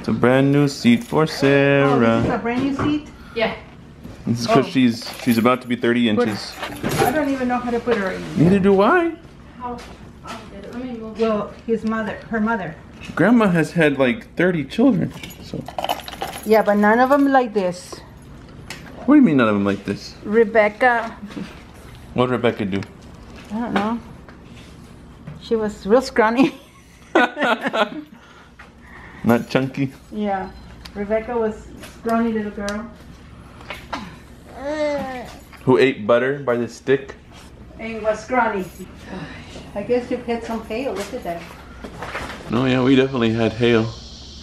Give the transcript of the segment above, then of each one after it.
It's a brand new seat for Sarah. Oh, this is a brand new seat? Yeah. This is because she's about to be 30 inches. I don't even know how to put her in. Neither do I. How? I'll get it. Let me move. Well, her mother. Grandma has had like 30 children, so. Yeah, but none of them like this. What do you mean none of them like this? Rebecca. What did Rebecca do? I don't know. She was real scrawny. Not chunky? Yeah. Rebecca was scrawny little girl. Who ate butter by the stick? And was scrawny. I guess you've had some hail. Look at that. No, yeah, we definitely had hail.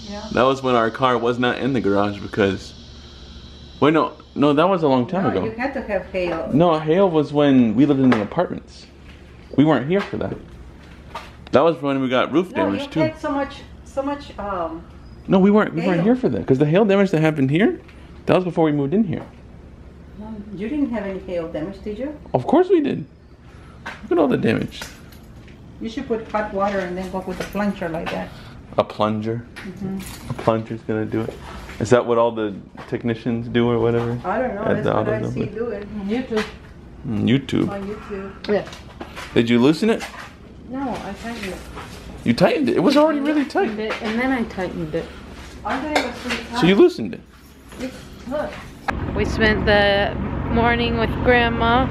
Yeah. That was when our car was not in the garage because... Wait, no, that was a long time ago. You had to have hail. No, hail was when we lived in the apartments. We weren't here for that. That was when we got roof damage too. No, you had so much. No, we weren't hail. here for that because the hail damage that happened here, that was before we moved in here. You didn't have any hail damage, did you? Of course we did. Look at all the damage. You should put hot water and then go with a plunger like that. A plunger? A plunger's gonna do it. Is that what all the technicians do or whatever? I don't know, that's what I see do it. On YouTube. YouTube? On YouTube. Yeah. Did you loosen it? No, I tightened it. You tightened it? It was already really tight. And then I tightened it. I thought it was pretty tight. So you loosened it? Look. We spent the morning with Grandma,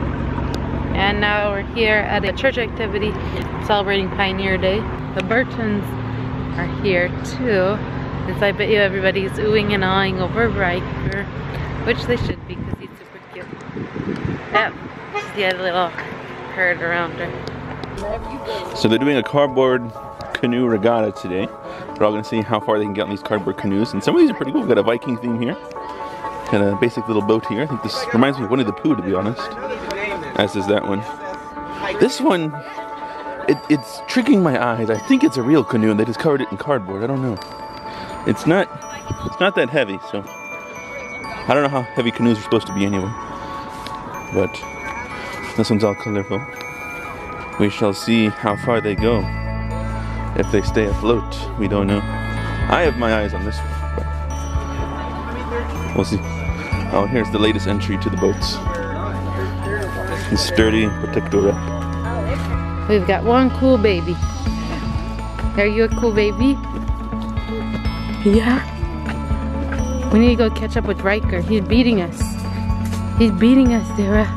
and now we're here at a church activity celebrating Pioneer Day. The Burtons are here too. Because I bet you everybody's oohing and awing over Riker, which they should be because he's super cute. Yep, she had a little herd around her. So they're doing a cardboard canoe regatta today. They're all gonna see how far they can get on these cardboard canoes. And some of these are pretty cool. We've got a Viking theme here. And a basic little boat here. I think this reminds me of Winnie the Pooh, to be honest. As is that one. This one, it's tricking my eyes. I think it's a real canoe and they just covered it in cardboard. I don't know. It's not that heavy, so I don't know how heavy canoes are supposed to be anyway. But this one's all colorful. We shall see how far they go. If they stay afloat, we don't know. I have my eyes on this one, but we'll see. Oh, here's the latest entry to the boats. The sturdy protector wrap. We've got one cool baby. Are you a cool baby? Yeah. We need to go catch up with Riker. He's beating us. He's beating us, Sarah.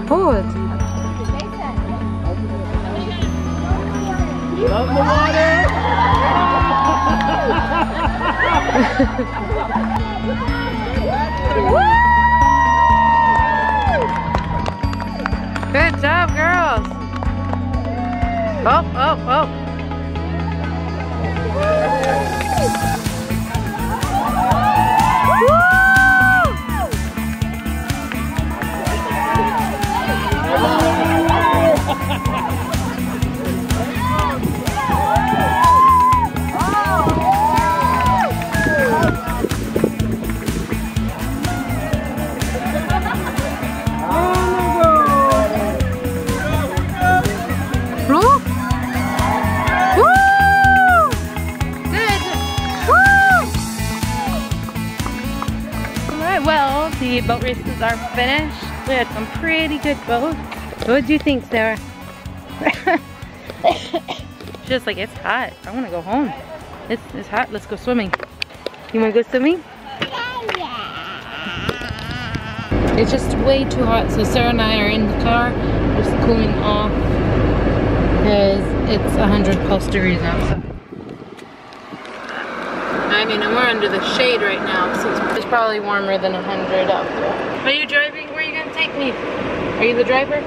Pull it. Love the water! Good job, girls. Oh, oh, oh. The boat races are finished. We had some pretty good boats. What do you think, Sarah? She's just like, it's hot. I want to go home. It's hot. Let's go swimming. You want to go swimming? It's just way too hot, so Sarah and I are in the car just cooling off because it's 100+ degrees outside. I mean, and we're under the shade right now, so it's probably warmer than 100 out there. Are you driving? Where are you gonna take me? Are you the driver?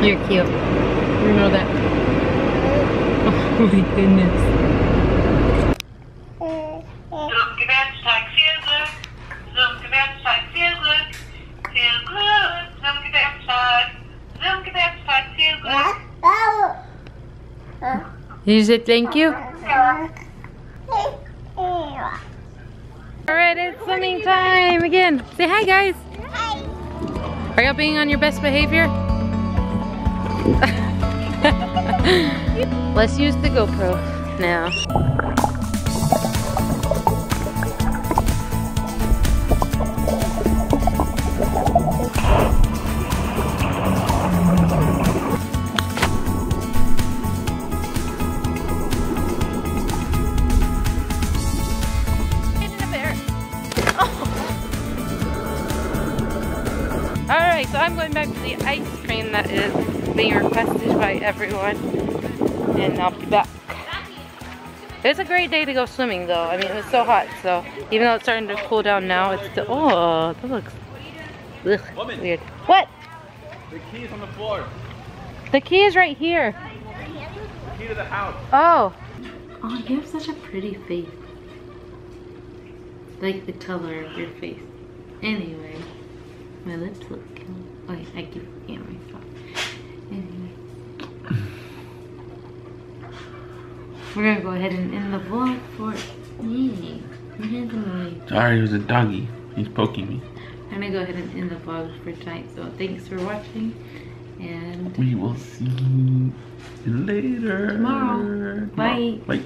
You're cute. You know that. Oh my goodness. Did you say thank you? Alright, it's swimming time again. Say hi, guys. Hi. Are y'all being on your best behavior? Let's use the GoPro now. Alright, so I'm going back to the ice cream that is being requested by everyone, and I'll be back. It's a great day to go swimming though. I mean, it was so hot, so even though it's starting to cool down now, it's still, oh, that looks weird. What? The key is on the floor. The key is right here. The key to the house. Oh. Oh, you have such a pretty face. Like the color of your face. Anyway. My lips look cool. Wait, I keep looking at myself. Anyway. We're gonna go ahead and end the vlog for me. Sorry, it was a doggy. He's poking me. I'm gonna go ahead and end the vlog for tonight. So thanks for watching, and we will see you later. Tomorrow. Bye. Bye.